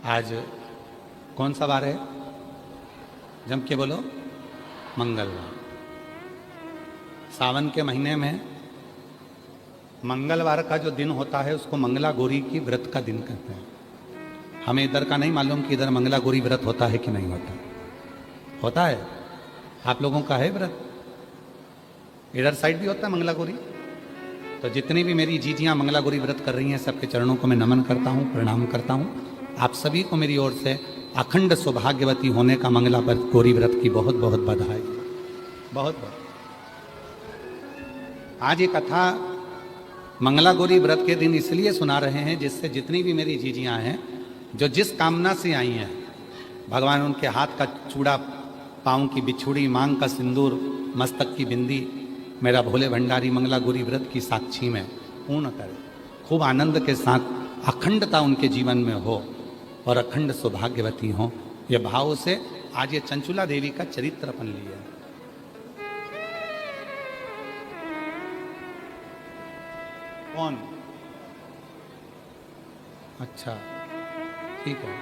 आज कौन सा वार है? जम के बोलो। मंगलवार। सावन के महीने में मंगलवार का जो दिन होता है उसको मंगला गौरी की व्रत का दिन कहते हैं। हमें इधर का नहीं मालूम कि इधर मंगला गौरी व्रत होता है कि नहीं होता। होता है? आप लोगों का है व्रत? इधर साइड भी होता है मंगला गौरी? तो जितनी भी मेरी जीजियां मंगला गौरी व्रत कर रही हैं सबके चरणों को मैं नमन करता हूं, प्रणाम करता हूं। आप सभी को मेरी ओर से अखंड सौभाग्यवती होने का मंगला गौरी व्रत की बहुत बहुत बधाई। बहुत बहुत। आज ये कथा मंगला गौरी व्रत के दिन इसलिए सुना रहे हैं जिससे जितनी भी मेरी जीजियां हैं जो जिस कामना से आई हैं भगवान उनके हाथ का चूड़ा, पाँव की बिछुड़ी, मांग का सिंदूर, मस्तक की बिंदी मेरा भोले भंडारी मंगला गौरी व्रत की साक्षी में पूर्ण करे। खूब आनंद के साथ अखंडता उनके जीवन में हो और अखंड सौभाग्यवती हो, ये भाव से आज ये चंचुला देवी का चरित्र अपन लिया। कौन? अच्छा ठीक है।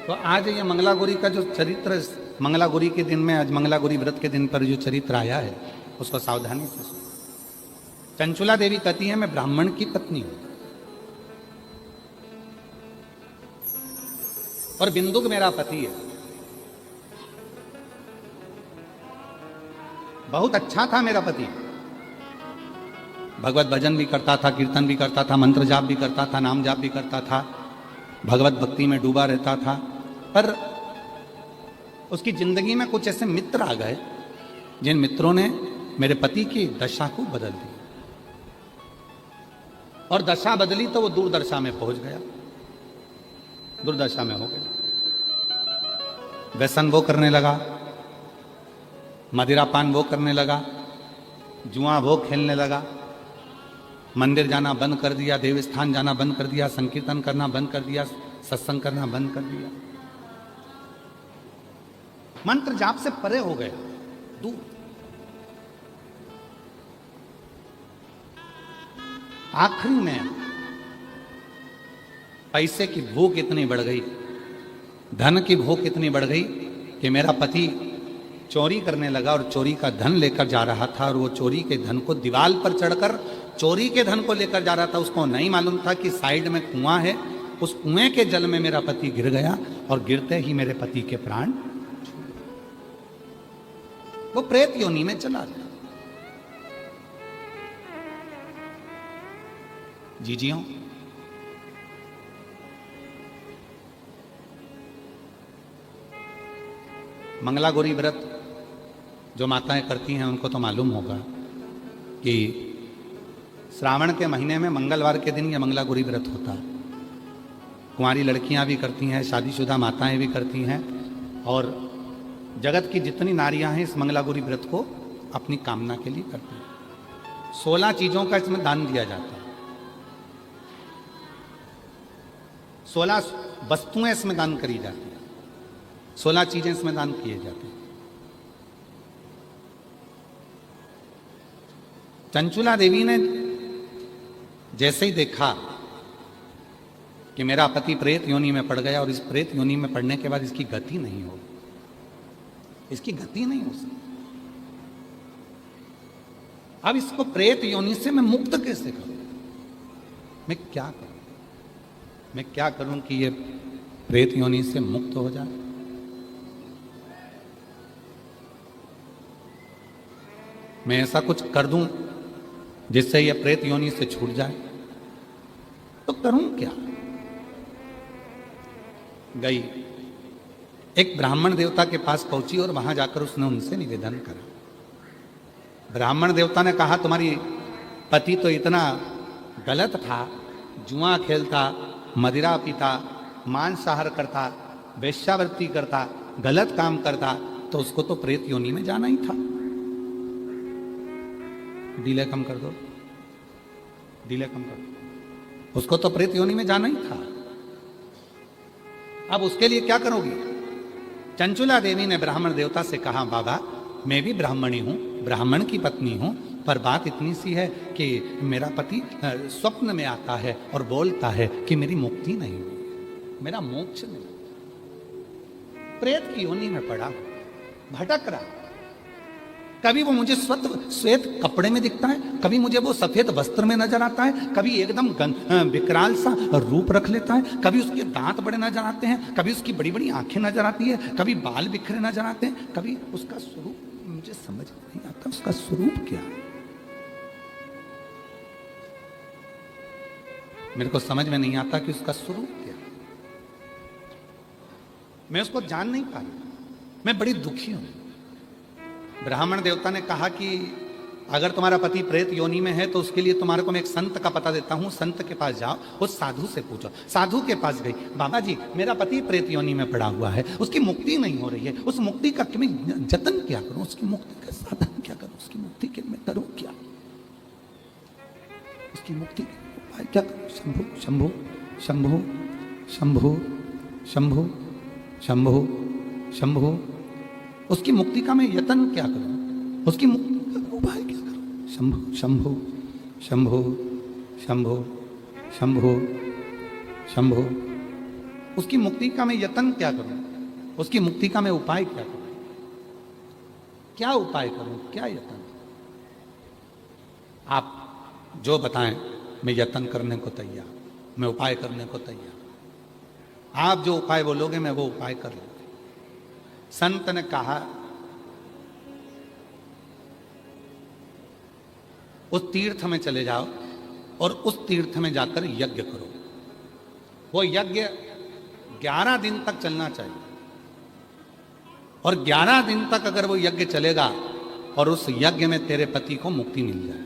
तो आज ये मंगला गौरी का जो चरित्र, मंगला गौरी के दिन में, आज मंगला गौरी व्रत के दिन पर जो चरित्र आया है उसको सावधानी से सुनो। चंचुला देवी कहती है मैं ब्राह्मण की पत्नी हूं और बिंदुक मेरा पति है। बहुत अच्छा था मेरा पति, भगवत भजन भी करता था, कीर्तन भी करता था, मंत्र जाप भी करता था, नाम जाप भी करता था, भगवत भक्ति में डूबा रहता था। पर उसकी जिंदगी में कुछ ऐसे मित्र आ गए जिन मित्रों ने मेरे पति की दशा को बदल दी और दशा बदली तो वो दुर्दशा में पहुंच गया, दुर्दशा में हो गया। व्यसन वो करने लगा, मदिरापान वो करने लगा, जुआ वो खेलने लगा, मंदिर जाना बंद कर दिया, देवस्थान जाना बंद कर दिया, संकीर्तन करना बंद कर दिया, सत्संग करना बंद कर दिया, मंत्र जाप से परे हो गया, दूर। आखिरी में पैसे की भूख इतनी बढ़ गई, धन की भूख इतनी बढ़ गई कि मेरा पति चोरी करने लगा और चोरी का धन लेकर जा रहा था और वो चोरी के धन को दीवार पर चढ़कर चोरी के धन को लेकर जा रहा था। उसको नहीं मालूम था कि साइड में कुआं है, उस कुएं के जल में मेरा पति गिर गया और गिरते ही मेरे पति के प्राण वो प्रेत योनि में चला गया। जीजियों, मंगला गौरी व्रत जो माताएं करती हैं उनको तो मालूम होगा कि श्रावण के महीने में मंगलवार के दिन यह मंगला गौरी व्रत होता है। कुंवारी लड़कियां भी करती हैं, शादीशुदा माताएं भी करती हैं और जगत की जितनी नारियां हैं इस मंगला गौरी व्रत को अपनी कामना के लिए करती हैं। 16 चीजों का इसमें दान दिया जाता है, 16 वस्तुएं इसमें दान करी जाती हैं, 16 चीजें इसमें दान किए जाते हैं। चंचुला देवी ने जैसे ही देखा कि मेरा पति प्रेत योनि में पड़ गया और इस प्रेत योनि में पड़ने के बाद इसकी गति नहीं होगी, इसकी गति नहीं हो सकती, अब इसको प्रेत योनि से मैं मुक्त कैसे करूं? मैं क्या करूं? मैं क्या करूं कि ये प्रेत योनि से मुक्त हो जाए? मैं ऐसा कुछ कर दूं जिससे ये प्रेत योनि से छूट जाए, तो करूं क्या? गई, एक ब्राह्मण देवता के पास पहुंची और वहां जाकर उसने उनसे निवेदन करा। ब्राह्मण देवता ने कहा तुम्हारी पति तो इतना गलत था, जुआ खेलता, मदिरा पीता, मांसाहार करता, वेश्यावृत्ति करता, गलत काम करता, तो उसको तो प्रेत योनि में जाना ही था। डीले कम कर दो, डीले कम कर दो, उसको तो प्रेत योनि में जाना ही था। अब उसके लिए क्या करोगी? चंचुला देवी ने ब्राह्मण देवता से कहा बाबा मैं भी ब्राह्मणी हूं, ब्राह्मण की पत्नी हूं, पर बात इतनी सी है कि मेरा पति स्वप्न में आता है और बोलता है कि मेरी मुक्ति नहीं हुई, मेरा मोक्ष नहीं, प्रेत की योनि में पड़ा, भटक रहा। कभी वो मुझे श्वेत कपड़े में दिखता है, कभी मुझे वो सफेद वस्त्र में नजर आता है, कभी एकदम विकराल सा रूप रख लेता है, कभी उसके दांत बड़े नजर आते हैं, कभी उसकी बड़ी बड़ी आंखें नजर आती है, कभी बाल बिखरे नजर आते हैं, कभी उसका स्वरूप मुझे समझ नहीं आता, उसका स्वरूप क्या है, मेरे को समझ में नहीं आता कि उसका स्वरूप क्या है। मैं उसको जान नहीं पा रहा, मैं बड़ी दुखी हूं। ब्राह्मण देवता ने कहा कि अगर तुम्हारा पति प्रेत योनि में है तो उसके लिए तुम्हारे को मैं एक संत का पता देता हूं, संत के पास जाओ, उस साधु से पूछो। साधु के पास गई, बाबा जी मेरा पति प्रेत योनि में पड़ा हुआ है, उसकी मुक्ति नहीं हो रही है, उस मुक्ति का मैं जतन क्या करूं, उसकी मुक्ति का साधन क्या करूं, उसकी मुक्ति के मैं करूं क्या, उसकी मुक्ति उपाय क्या करूं। शंभु शंभु शंभु शंभु शंभु शंभु शंभु, उसकी मुक्ति का मैं यत्न क्या करूं, उसकी मुक्ति का उपाय क्या करूं। शंभु शंभु शंभु शंभु शंभु शंभु, उसकी मुक्ति का मैं यत्न क्या करूं, उसकी मुक्ति का मैं उपाय क्या करूं, क्या उपाय करूं, क्या यत्न। आप जो बताएं मैं यत्न करने को तैयार, मैं उपाय करने को तैयार, आप जो उपाय बोलोगे मैं वो उपाय कर लूंगा। संत ने कहा उस तीर्थ में चले जाओ और उस तीर्थ में जाकर यज्ञ करो। वो यज्ञ 11 दिन तक चलना चाहिए, और 11 दिन तक अगर वो यज्ञ चलेगा और उस यज्ञ में तेरे पति को मुक्ति मिल जाए।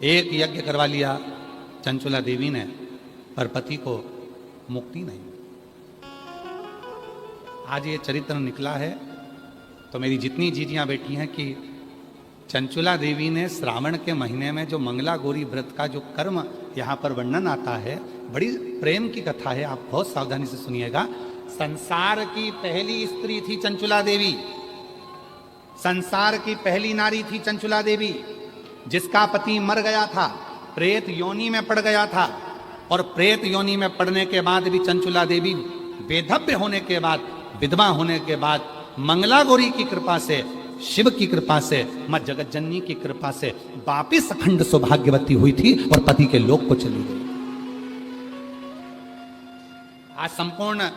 एक यज्ञ करवा लिया चंचुला देवी ने, पर पति को मुक्ति नहीं। आज ये चरित्र निकला है तो मेरी जितनी जीजियां बैठी हैं कि चंचुला देवी ने श्रावण के महीने में जो मंगला गौरी व्रत का जो कर्म यहाँ पर वर्णन आता है, बड़ी प्रेम की कथा है, आप बहुत सावधानी से सुनिएगा। संसार की पहली स्त्री थी चंचुला देवी, संसार की पहली नारी थी चंचुला देवी, जिसका पति मर गया था, प्रेत योनि में पड़ गया था, और प्रेत योनि में पड़ने के बाद भी चंचुला देवी वेधव्य होने के बाद, विधवा होने के बाद, मंगला गौरी की कृपा से, शिव की कृपा से, मां जगत जननी की कृपा से वापिस अखंड सौभाग्यवती हुई थी और पति के लोक को चली गई। आज संपूर्ण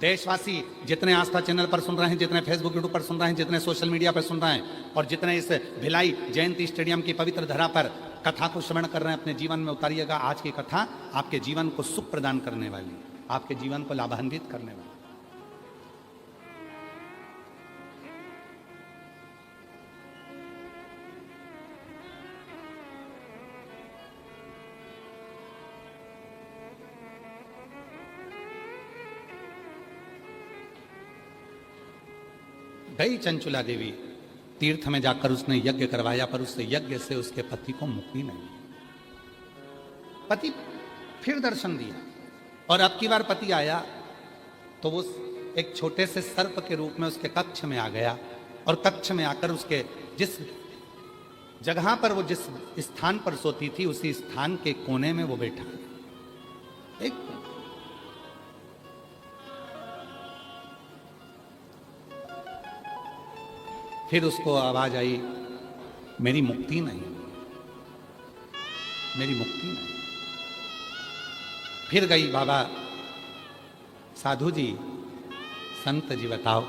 देशवासी जितने आस्था चैनल पर सुन रहे हैं, जितने फेसबुक यूट्यूब पर सुन रहे हैं, जितने सोशल मीडिया पर सुन रहे हैं, और जितने इस भिलाई जयंती स्टेडियम की पवित्र धरा पर कथा को श्रवण कर रहे हैं, अपने जीवन में उतारिएगा। आज की कथा आपके जीवन को सुख प्रदान करने वाली, आपके जीवन को लाभान्वित करने वाली। गई चंचुला देवी तीर्थ में जाकर उसने यज्ञ करवाया, पर उस यज्ञ से उसके पति को मुक्ति नहीं। पति फिर दर्शन दिया, और अब की बार पति आया तो वो एक छोटे से सर्प के रूप में उसके कक्ष में आ गया, और कक्ष में आकर उसके जिस जगह पर वो जिस स्थान पर सोती थी, उसी स्थान के कोने में वो बैठा। एक फिर उसको आवाज आई, मेरी मुक्ति नहीं, मेरी मुक्ति नहीं। फिर गई, बाबा साधु जी, संत जी बताओ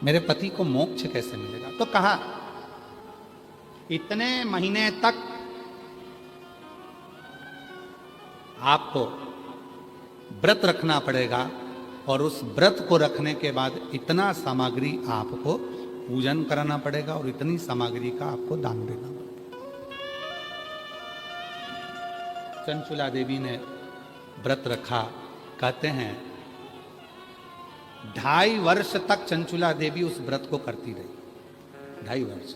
मेरे पति को मोक्ष कैसे मिलेगा। तो कहा इतने महीने तक आपको व्रत रखना पड़ेगा, और उस व्रत को रखने के बाद इतना सामग्री आपको पूजन कराना पड़ेगा, और इतनी सामग्री का आपको दान देना पड़ेगा। चंचुला देवी ने व्रत रखा। कहते हैं 2.5 वर्ष तक चंचुला देवी उस व्रत को करती रही। 2.5 वर्ष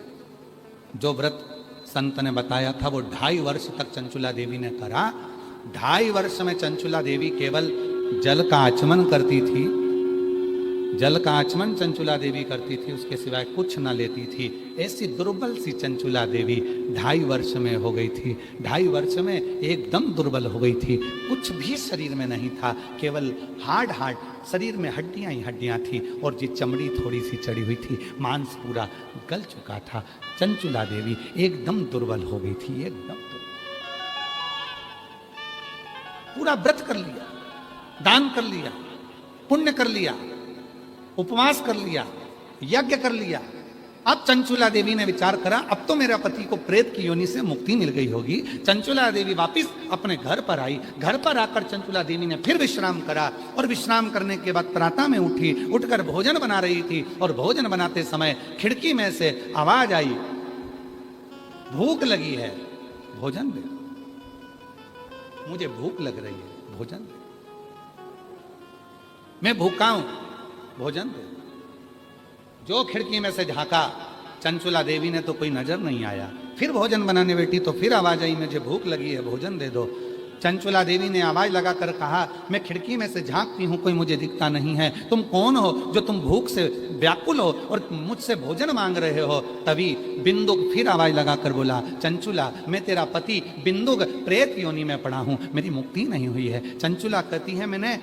जो व्रत संत ने बताया था, वो 2.5 वर्ष तक चंचुला देवी ने करा। 2.5 वर्ष में चंचुला देवी केवल जल का आचमन करती थी, जल का आचमन चंचुला देवी करती थी, उसके सिवाय कुछ न लेती थी। ऐसी दुर्बल सी चंचुला देवी 2.5 वर्ष में हो गई थी। 2.5 वर्ष में एकदम दुर्बल हो गई थी। कुछ भी शरीर में नहीं था, केवल हार्ड शरीर में हड्डियां ही हड्डियां थी और जी चमड़ी थोड़ी सी चढ़ी हुई थी, मांस पूरा गल चुका था। चंचुला देवी एकदम दुर्बल हो गई थी, एकदम दुर्बल। पूरा व्रत कर लिया, दान कर लिया, पुण्य कर लिया, उपवास कर लिया, यज्ञ कर लिया। अब चंचुला देवी ने विचार करा, अब तो मेरा पति को प्रेत की योनि से मुक्ति मिल गई होगी। चंचुला देवी वापस अपने घर पर आई। घर पर आकर चंचुला देवी ने फिर विश्राम करा और विश्राम करने के बाद प्रातः में उठी, उठकर भोजन बना रही थी और भोजन बनाते समय खिड़की में से आवाज आई, भूख लगी है, भोजन दे, मुझे भूख लग रही है, भोजन दे, मैं भूखा हूं, भोजन दे। जो खिड़की में से झांका, चंचुला देवी ने तो कोई नजर नहीं आया। फिर भोजन बनाने बैठी तो फिर आवाज आई, मुझे भूख लगी है, भोजन दे दो। चंचुला देवी ने आवाज लगाकर कहा, मैं खिड़की में से झांकती हूं, कोई मुझे दिखता नहीं है, तुम कौन हो जो तुम भूख से व्याकुल हो और मुझसे भोजन मांग रहे हो। तभी बिंदुक फिर आवाज लगाकर बोला, चंचुला मैं तेरा पति बिंदुक प्रेत योनि में पड़ा हूं, मेरी मुक्ति नहीं हुई है। चंचुला कहती है, मैंने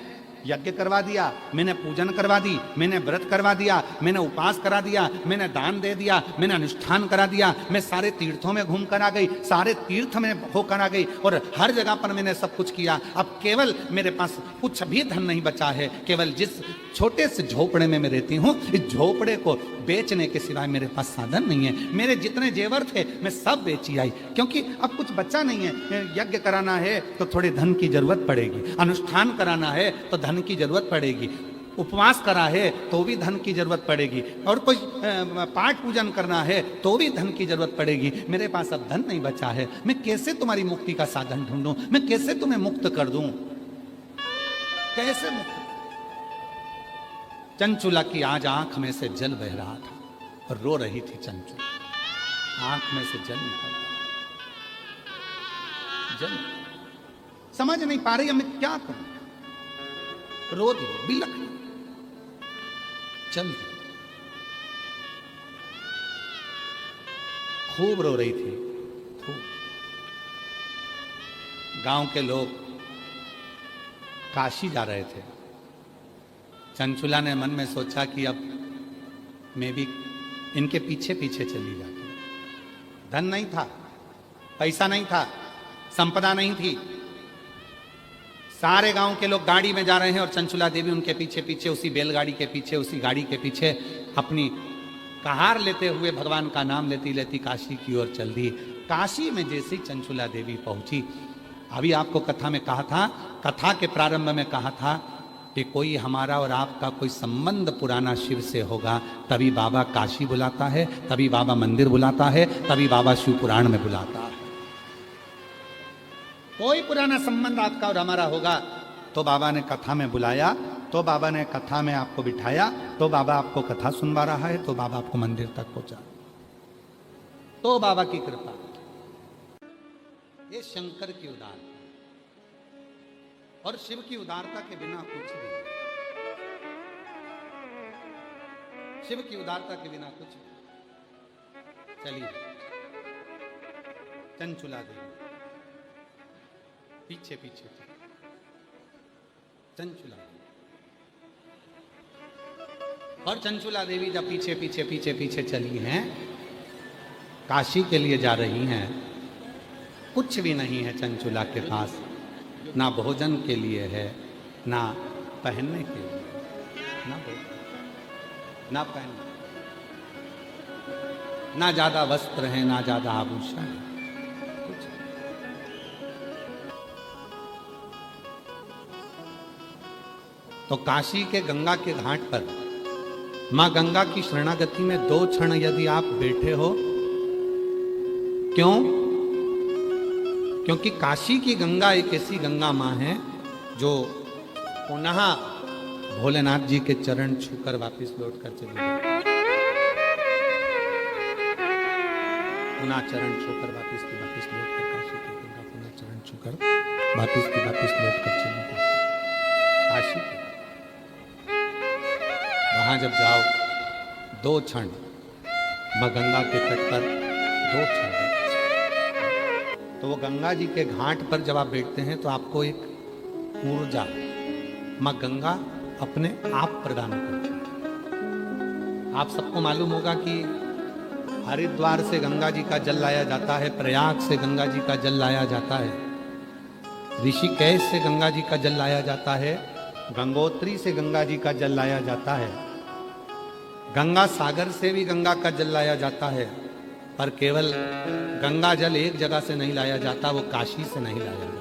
यज्ञ करवा दिया, मैंने पूजन करवा दी, मैंने व्रत करवा दिया, मैंने उपवास करा दिया, मैंने दान दे दिया, मैंने अनुष्ठान करा दिया, मैं सारे तीर्थों में घूम कर आ गई, सारे तीर्थ में होकर आ गई और हर जगह पर मैंने सब कुछ किया। अब केवल मेरे पास कुछ भी धन नहीं बचा है, केवल जिस छोटे से झोपड़े में मैं रहती हूँ, इस झोपड़े को बेचने के सिवाय मेरे पास साधन नहीं है। मेरे जितने जेवर थे मैं सब बेची आई, क्योंकि अब कुछ बचा नहीं है। यज्ञ कराना है तो थोड़े धन की जरूरत पड़ेगी, अनुष्ठान कराना है तो धन की जरूरत पड़ेगी, उपवास करा है तो भी धन की जरूरत पड़ेगी, और कोई पाठ पूजन करना है तो भी धन की जरूरत पड़ेगी। मेरे पास अब धन नहीं बचा है, मैं कैसे तुम्हारी मुक्ति का साधन ढूंढूं, मैं कैसे तुम्हें मुक्त कर दूं, कैसे मुक्त। चंचुला की आज आंख में से जल बह रहा था और रो रही थी चंचुला, आंख में से जल निकल रहा, जल समझ नहीं पा रही मैं क्या करूं, रो दी, बिलख दी, चल दी, खूब रो रही थी, खूब। गांव के लोग काशी जा रहे थे। चंचुला ने मन में सोचा कि अब मैं भी इनके पीछे पीछे चली जाती। धन नहीं था, पैसा नहीं था, संपदा नहीं थी, सारे गांव के लोग गाड़ी में जा रहे हैं और चंचुला देवी उनके पीछे पीछे, उसी बैलगाड़ी के पीछे, उसी गाड़ी के पीछे अपनी कहार लेते हुए भगवान का नाम लेती लेती काशी की ओर चल दी। काशी में जैसी चंचुला देवी पहुंची, अभी आपको कथा में कहा था, कथा के प्रारंभ में कहा था कि कोई हमारा और आपका कोई संबंध पुराना शिव से होगा, तभी बाबा काशी बुलाता है, तभी बाबा मंदिर बुलाता है, तभी बाबा शिव पुराण में बुलाता है। कोई पुराना संबंध आपका और हमारा होगा तो बाबा ने कथा में बुलाया, तो बाबा ने कथा में आपको बिठाया, तो बाबा आपको कथा सुनवा रहा है, तो बाबा आपको मंदिर तक पहुंचा, तो बाबा की कृपा। ये शंकर की उदारता और शिव की उदारता के बिना कुछ नहीं, शिव की उदारता के बिना कुछ नहीं। चलिए चंचुला देवी पीछे पीछे चंचुला, और चंचुला देवी जब पीछे पीछे पीछे पीछे चली हैं, काशी के लिए जा रही हैं, कुछ भी नहीं है चंचुला के पास, ना भोजन के लिए है, ना पहनने के लिए, ना भोजन, ना पहनने, ना ज्यादा वस्त्र है, ना ज्यादा आभूषण है, कुछ। तो काशी के गंगा के घाट पर मां गंगा की शरणागति में 2 क्षण यदि आप बैठे हो, क्यों? क्योंकि काशी की गंगा एक ऐसी गंगा मां है जो पुनः भोलेनाथ जी के चरण छूकर वापस लौट कर चली गई, पुनः चरण छूकर वापस लौट कर काशी की गंगा पुनः चरण छूकर वापस लौट कर चली गई काशी की। वहां जब जाओ 2 क्षण माँ गंगा के तट पर 2 क्षण, तो वो गंगा जी के घाट पर जब आप बैठते हैं तो आपको एक ऊर्जा माँ गंगा अपने आप प्रदान करती है। आप सबको मालूम होगा कि हरिद्वार से गंगा जी का जल लाया जाता है, प्रयाग से गंगा जी का जल लाया जाता है, ऋषिकेश से गंगा जी का जल लाया जाता है, गंगोत्री से गंगा जी का जल लाया जाता है, गंगा सागर से भी गंगा का जल लाया जाता है। पर केवल गंगा जल एक जगह से नहीं लाया जाता, वो काशी से नहीं लाया जाता।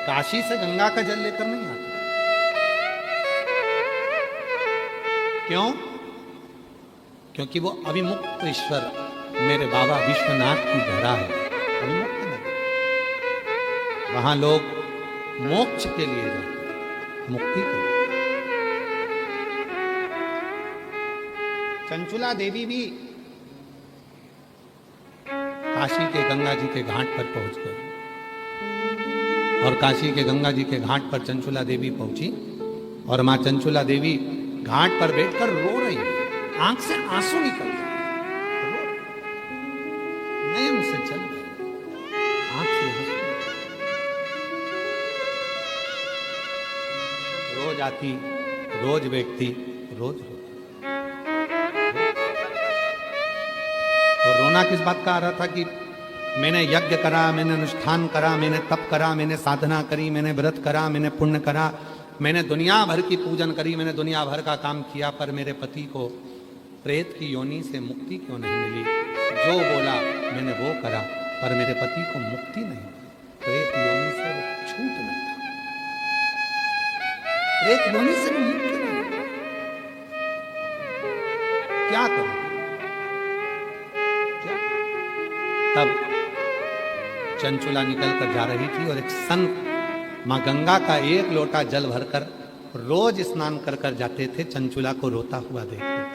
काशी से गंगा का जल लेकर नहीं आता। क्यों? क्योंकि वो अविमुक्त ईश्वर मेरे बाबा विश्वनाथ की धरा है, अविमुक्त नहीं। वहां लोग मोक्ष के लिए जाते हैं, मुक्ति के लिए। चंचुला देवी भी काशी के गंगा जी के घाट पर पहुंच गए, और काशी के गंगा जी के घाट पर चंचुला देवी पहुंची, और मां चंचुला देवी घाट पर बैठकर रो रही है, आंख से आंसू निकल रहे, नयन से चल रहे, आंख से आंसू। रोज आती, रोज बैठती, रोज रोती। और रोना किस बात का आ रहा था कि मैंने यज्ञ करा, मैंने अनुष्ठान करा, मैंने तप करा, मैंने साधना करी, मैंने व्रत करा, मैंने पुण्य करा, मैंने दुनिया भर की पूजन करी, मैंने दुनिया भर का काम किया, पर मेरे पति को प्रेत की योनि से मुक्ति क्यों नहीं मिली? जो बोला मैंने वो करा, पर मेरे पति को मुक्ति नहीं मिली। प्रेत योनि से वो छूट नहीं था, प्रेत योनि से वो मुक्त नहीं। क्या करूं? तब चंचुला निकल कर जा रही थी, और एक संत मां गंगा का एक लोटा जल भरकर रोज स्नान कर कर जाते थे, चंचुला को रोता हुआ देखते थे।